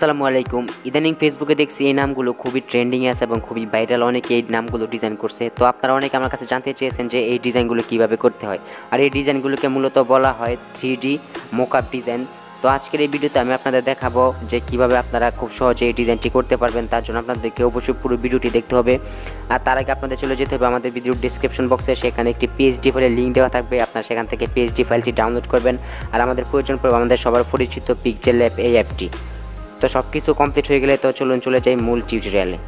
আসসালামু আলাইকুম। ইদানিং ফেসবুকে দেখছি এই নামগুলো খুবই ট্রেন্ডিং আছে এবং খুবই ভাইরাল, অনেকে এই নামগুলো ডিজাইন করছে। তো আপনারা অনেকে আমার কাছে জানতে চেয়েছেন যে এই ডিজাইনগুলো কিভাবে করতে হয়, আর এই ডিজাইনগুলোকে মূলত বলা হয় 3D মকআপ ডিজাইন। তো আজকের এই ভিডিওতে আমি আপনাদের দেখাবো যে কিভাবে আপনারা খুব সহজে এই ডিজাইনটি করতে পারবেন। তার জন্য আপনাদেরকে অবশ্যই পুরো ভিডিওটি দেখতে হবে। আর তার আগে আপনাদের চলে যেতে হবে আমাদের ভিডিওর ডিসক্রিপশন বক্সে, সেখানে একটি পিএইচডি ফাইলের লিঙ্ক দেওয়া থাকবে। আপনারা সেখান থেকে পিএইচডি ফাইলটি ডাউনলোড করবেন। আর আমাদের প্রয়োজন পড়বে আমাদের সবার পরিচিত পিক্সেলল্যাব এই অ্যাপটি। তো সব কিছু কমপ্লিট হয়ে গেলে তো চলুন চলে যাই মূল টিউটোরিয়ালে।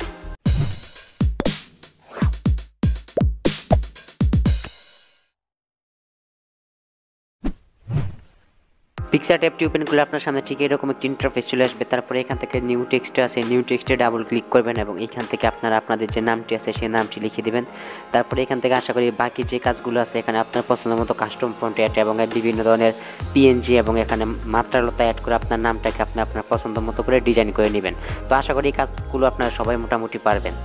পিকচার ট্যাবটি ওপেন করলে আপনার সামনে ঠিক এরকম একটি ইন্টারফেস চলে আসবে। তারপরে এখান থেকে নিউ টেক্সট আছে, নিউ টেক্সটে ডাবল ক্লিক করবেন এবং এখান থেকে আপনারা আপনাদের যে নামটি আছে সেই নামটি লিখে দেবেন। তারপরে এখান থেকে আশা করি বাকি যে কাজগুলো আছে এখানে আপনার পছন্দ মতো কাস্টম ফন্ট অ্যাড এবং বিভিন্ন ধরনের পিএনজি এবং এখানে মাত্রালতা অ্যাড করে আপনার নামটাকে আপনি আপনার পছন্দ মতো করে ডিজাইন করে নেবেন। তো আশা করি এই কাজগুলো আপনারা সবাই মোটামুটি পারবেন।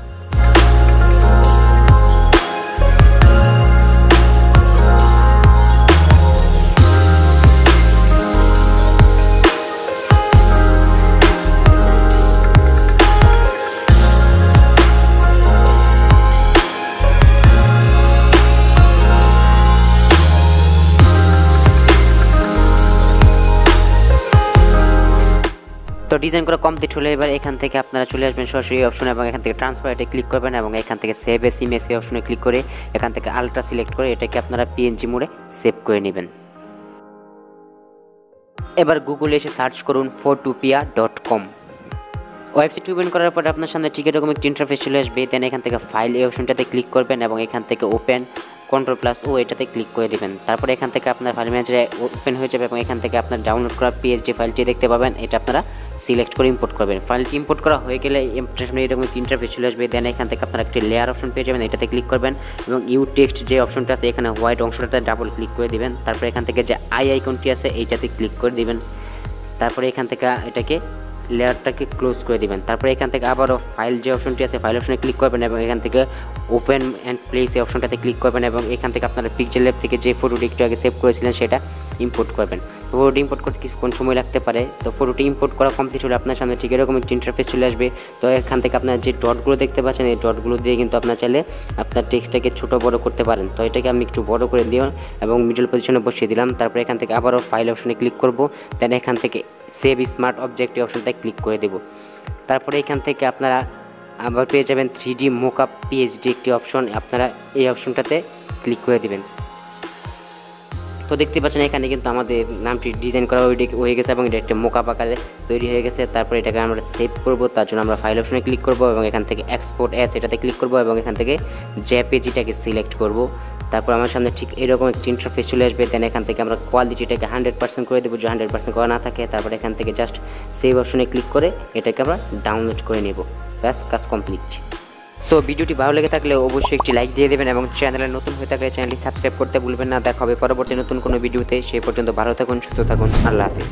তো ডিজাইন করা কমপ্লিট হলে এবার এখান থেকে আপনারা চলে আসবেন সরাসরি অপশনে এবং এখান থেকে ট্রান্সফারেটে ক্লিক করবেন এবং এখান থেকে সেভ এস ইমেজ এই অপশনে ক্লিক করে এখান থেকে আলট্রা সিলেক্ট করে এটাকে আপনারা পিএনজি মোডে সেভ করে নেবেন। এবার গুগলে এসে সার্চ করুন 𝗺𝗶𝗹.com। ওয়েবসাইট ওপেন করার পরে আপনার সামনে ঠিক এরকম একটি ইন্টারফেস চলে আসবে। দেন এখান থেকে ফাইল এই অপশনটাতে ক্লিক করবেন এবং এখান থেকে ওপেন Ctrl+O এটাতে ক্লিক করে দিবেন। তারপরে এখান থেকে আপনার ফাইল ম্যানেজারে ওপেন হয়ে যাবে এবং এখান থেকে আপনার ডাউনলোড করা পিএইচডি ফাইলটি দেখতে পাবেন। এটা আপনারা সিলেক্ট করে ইম্পোর্ট করবেন। ফাইলটি ইম্পোর্ট করা হয়ে গেলে ইমপ্রেশনে এরকম একটি ইন্টারফেস চলে আসবে। দেন এখান থেকে আপনারা একটি লেয়ার অপশন পেয়ে যাবেন, এটাতে ক্লিক করবেন এবং ইউ টেক্সট যে অপশনটা আছে এখানে হোয়াইট অংশটাতে ডাবল ক্লিক করে দিবেন। তারপরে এখান থেকে যে আইকনটি আছে এইটাতে ক্লিক করে দিবেন। তারপরে এখান থেকে এটাকে লেয়ারটাকে ক্লোজ করে দিবেন। তারপরে এখান থেকে আবারও ফাইল যে অপশনটি আছে ফাইল অপশনে ক্লিক করবেন এবং এখান থেকে ওপেন অ্যান্ড প্লেস এই অপশনটাতে ক্লিক করবেন এবং এখান থেকে আপনারা পিক্সেলল্যাব থেকে যে ফটোটি একটু আগে সেভ করেছিলেন সেটা ইম্পোর্ট করবেন। তো ফটোটি ইম্পোর্ট করতে কিছুক্ষণ সময় লাগতে পারে। তো ফটোটি ইম্পোর্ট করা কমপ্লিট হলে আপনার সামনে ঠিক এরকম একটি ইন্টারফেস চলে আসবে। তো এখান থেকে আপনার যে ডটগুলো দেখতে পাচ্ছেন এই ডটগুলো দিয়ে কিন্তু আপনার চাইলে আপনার টেক্সটটাকে ছোটো বড় করতে পারেন। তো এটাকে আমি একটু বড় করে দিই এবং মিডল পজিশনে বসিয়ে দিলাম। তারপরে এখান থেকে আবারও ফাইল অপশনে ক্লিক করব। দেন এখান থেকে সেভ স্মার্ট অবজেক্ট অপশনটায় ক্লিক করে দেব। তারপরে এখান থেকে আপনারা আবার পেয়ে যাবেন 3D মকআপ পিএইচডি একটি অপশন, আপনারা এই অপশনটাতে ক্লিক করে দিবেন। তো দেখতে পাচ্ছেন এখানে কিন্তু আমাদের নামটি ডিজাইন করা হয়ে গেছে এবং এটা একটা মকআপ আকারে তৈরি হয়ে গেছে। তারপরে এটাকে আমরা সেভ করব। তার জন্য আমরা ফাইল অপশনে ক্লিক করব এবং এখান থেকে এক্সপোর্ট অ্যাজ এটাতে ক্লিক করব এবং এখান থেকে জেপিজিটাকে সিলেক্ট করব। তারপর আমার সামনে ঠিক এরকম একটি ইন্টারফেস চলে আসবে। দেন এখান থেকে আমরা কোয়ালিটিটাকে 100% করে দেবো, যে 100% করা না থাকে। তারপরে এখান থেকে জাস্ট সেভ অপশনে ক্লিক করে এটাকে আমরা ডাউনলোড করে নেব। ব্যাস, কাজ কমপ্লিট। সো ভিডিওটি ভালো লেগে থাকলে অবশ্যই একটি লাইক দিয়ে দেবেন এবং চ্যানেলে নতুন হয়ে থাকলে চ্যানেলটি সাবস্ক্রাইব করতে ভুলবেন না। দেখা হবে পরবর্তী নতুন কোনো ভিডিওতে। সেই পর্যন্ত ভালো থাকুন, সুস্থ থাকুন, আল্লাহ হাফিজ।